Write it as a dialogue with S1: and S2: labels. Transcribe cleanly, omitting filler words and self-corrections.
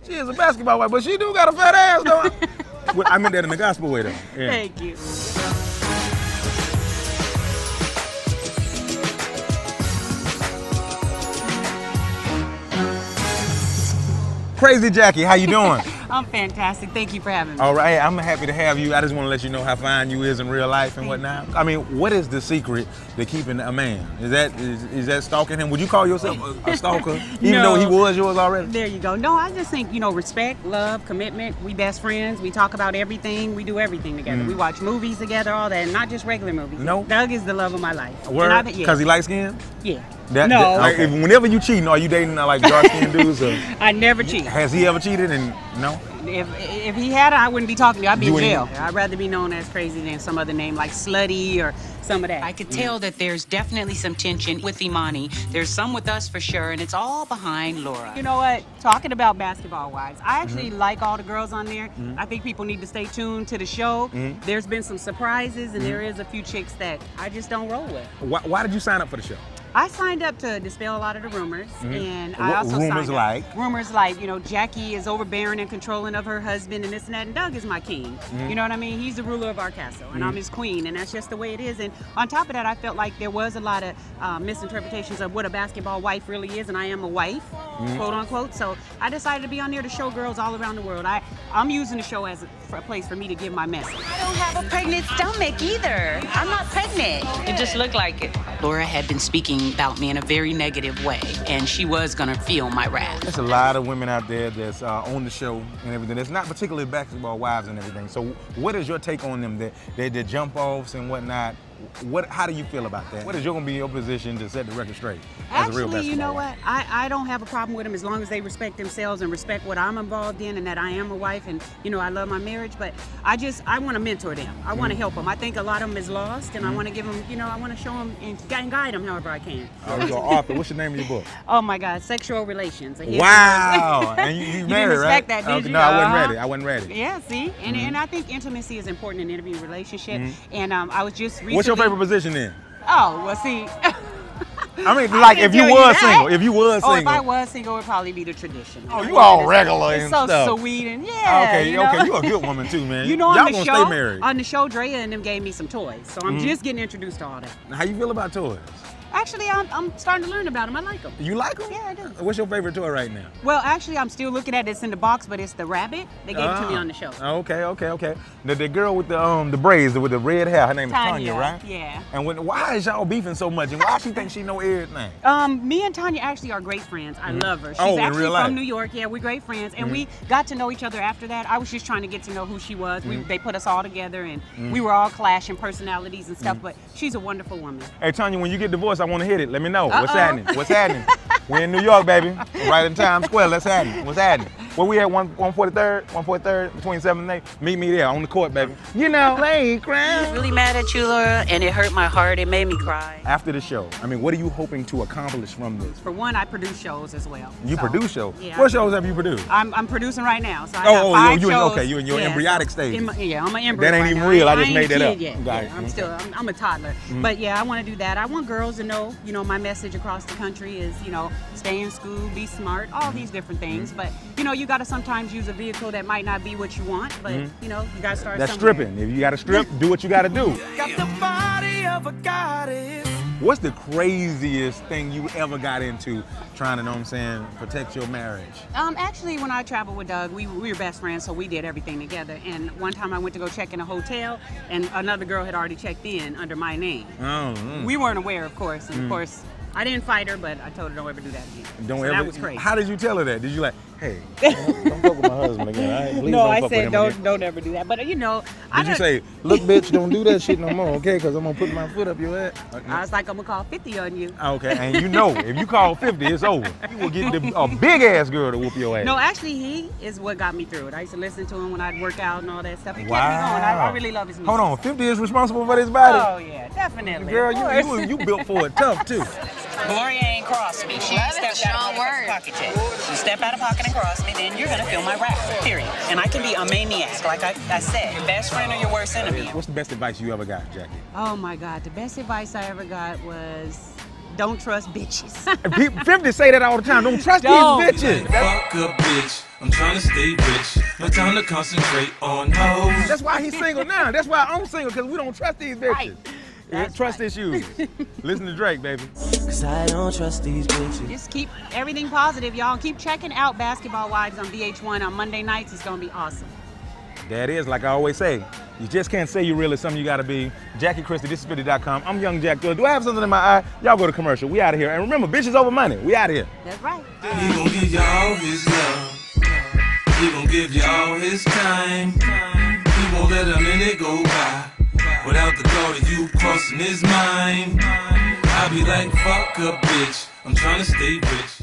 S1: She is a basketball wife, but she do got a fat ass, though. Well, I meant that in the gospel way, though. Yeah.
S2: Thank you.
S1: Crazy Jackie, how you doing?
S2: I'm fantastic. Thank you for having me.
S1: All right, I'm happy to have you. I just want to let you know how fine you is in real life and whatnot. I mean, what is the secret to keeping a man? Is that stalking him? Would you call yourself a stalker, even though he was yours already?
S2: There you go. No, I just think, you know, respect, love, commitment. We best friends. We talk about everything. We do everything together. We watch movies together, all that, and not just regular movies.
S1: No.
S2: Doug is the love of my life.
S1: Word? Because he light skinned?
S2: Yeah.
S1: Okay. Whenever you cheating, are you dating like dark skinned dudes? Or?
S2: I never cheat.
S1: Has he ever cheated? And no.
S2: If he had, I wouldn't be talking to you. I'd be in jail. I'd rather be known as crazy than some other name like Slutty or some of that.
S3: I could tell that there's definitely some tension with Imani. There's some with us for sure, and it's all behind Laura.
S2: You know what? Talking about basketball wives, I actually like all the girls on there. I think people need to stay tuned to the show. There's been some surprises, and there is a few chicks that I just don't roll with.
S1: Why did you sign up for the show?
S2: I signed up to dispel a lot of the rumors, and I also
S1: rumors
S2: signed up. Rumors like, you know, Jackie is overbearing and controlling of her husband and this and that, and Doug is my king. You know what I mean? He's the ruler of our castle, and I'm his queen, and that's just the way it is. And on top of that, I felt like there was a lot of misinterpretations of what a basketball wife really is, and I am a wife, quote unquote. So I decided to be on there to show girls all around the world. I'm using the show as a place for me to give my message.
S3: I don't have a pregnant stomach either. I'm not pregnant. It just looked like it. Laura had been speaking about me in a very negative way, and she was gonna feel my wrath.
S1: There's a lot of women out there that's on the show and everything. That's not particularly basketball wives and everything. So what is your take on them? They jump offs and whatnot. How do you feel about that? What is going to be your position to set the record straight as a real basketball
S2: Actually, you know
S1: wife?
S2: what? I don't have a problem with them as long as they respect themselves and respect what I'm involved in and that I am a wife and, you know, I love my marriage. But I want to mentor them. I want to help them. I think a lot of them is lost, and I want to give them, you know, I want to show them and guide them however I can.
S1: All right, so Arthur, what's your name of your book?
S2: Oh my God, Sexual Relations.
S1: Wow! And you
S2: You
S1: married,
S2: didn't respect
S1: right?
S2: that, did you?
S1: No, I wasn't ready. I wasn't ready.
S2: Yeah, see? And I think intimacy is important in any relationship. And I was just recently...
S1: What's your favorite position then?
S2: Oh, well, see...
S1: I mean, like, if you was single, if
S2: I was single, it would probably be the tradition.
S1: Oh, you all regular and
S2: stuff.
S1: stuff.
S2: So sweet and yeah.
S1: Okay,
S2: you know?
S1: okay, you're a good woman too, man.
S2: You know,
S1: y'all gonna stay married.
S2: On the show, Drea and them gave me some toys, so I'm just getting introduced to all that.
S1: How you feel about toys?
S2: Actually, I'm starting to learn about them. I like them.
S1: You like them?
S2: Yeah, I do.
S1: What's your favorite toy right now?
S2: Well, actually, I'm still looking at it. It's in the box, but it's the rabbit. They gave it to me on the show.
S1: Okay. The girl with the braids, with the red hair, her name is Tanya, right?
S2: Yeah.
S1: And why is y'all beefing so much? And why she thinks she know everything?
S2: Me and Tanya actually are great friends. I love her. She's
S1: in
S2: actually
S1: real life?
S2: from New York. Yeah, we're great friends. And we got to know each other after that. I was just trying to get to know who she was. They put us all together, and we were all clashing personalities and stuff, but she's a wonderful woman.
S1: Hey, Tanya, when you get divorced, I want to hit it. Let me know. What's happening? What's happening? We're in New York, baby. Right in Times Square. Let's happening. What's happening? Where we at? 143rd, between 7 and 8. Meet me there on the court, baby. You know, lay crown.
S3: I was really mad at you, Laura, and it hurt my heart. It made me cry.
S1: After the show, I mean, what are you hoping to accomplish from this?
S2: For one, I produce shows as well.
S1: You produce shows?
S2: Yeah.
S1: What shows have you produced?
S2: I'm producing right now. So I got 5 shows.
S1: You in your embryonic stage.
S2: I'm an embryo.
S1: That ain't
S2: right
S1: even
S2: now.
S1: real. I just made that up.
S2: Yet. I'm a toddler. But yeah, I want to do that. I want girls to know, you know, my message across the country is, you know, stay in school, be smart, all these different things. But, you know, you got to sometimes use a vehicle that might not be what you want, but, you know, you got to start
S1: That's
S2: somewhere.
S1: stripping. If you got to strip, do what you got to do.
S4: Got the body of a goddess.
S1: What's the craziest thing you ever got into trying to, know what I'm saying, protect your marriage?
S2: Actually, when I traveled with Doug, we were best friends, so we did everything together. And one time I went to go check in a hotel, and another girl had already checked in under my name. We weren't aware, of course, and of course, I didn't fight her, but I told her don't ever do that again. That was crazy.
S1: How did you tell her that? Did you like, hey, don't fuck with my husband again? All right? Please
S2: no,
S1: don't
S2: I
S1: fuck
S2: said
S1: with him again.
S2: don't ever do that. But you know,
S1: did you say, look, bitch, don't do that shit no more, okay? Because I'm gonna put my foot up your ass.
S2: I was like, I'm gonna call 50 on you.
S1: Okay, and you know, if you call 50, it's over. You will get a big ass girl to whoop your ass.
S2: No, actually, he is what got me through it. I used to listen to him when I'd work out and all that stuff. He kept me going. I really love his music.
S1: Hold on, 50 is responsible for this body?
S2: Oh yeah, definitely.
S1: Girl, you built for it tough too.
S3: Gloria ain't crossed me. She ain't stepped out of pocket yet. You step out of pocket and cross me, then you're gonna feel my wrath, period. And I can be a maniac, like I said, your best friend or your worst enemy.
S1: What's the best advice you ever got, Jackie?
S2: Oh my God, the best advice I ever got was don't trust bitches.
S1: 50 say that all the time. Don't trust
S2: Don't.
S1: these bitches.
S4: Fuck a bitch. I'm trying to stay rich. No time to concentrate on hoes.
S1: That's why he's single now. That's why I'm single, because we don't trust these bitches.
S2: Right. That's
S1: Trust
S2: right.
S1: issues. Listen to Drake, baby.
S4: Cause I don't trust these bitches.
S2: Just keep everything positive, y'all. Keep checking out Basketball Wives on VH1 on Monday nights. It's going to be awesome.
S1: That is, like I always say, you just can't say you're really something you gotta be. Jackie Christie, Thisis50.com. I'm Young Jack. Do I have something in my eye? Y'all go to commercial. We out of here. And remember, bitches over money. We out of here.
S2: That's right.
S4: He gon' give you all his love. He gon' give you all his time. He won't let a minute go by without the thought of you crossing his mind. I be like, fuck a bitch. I'm trying to stay rich.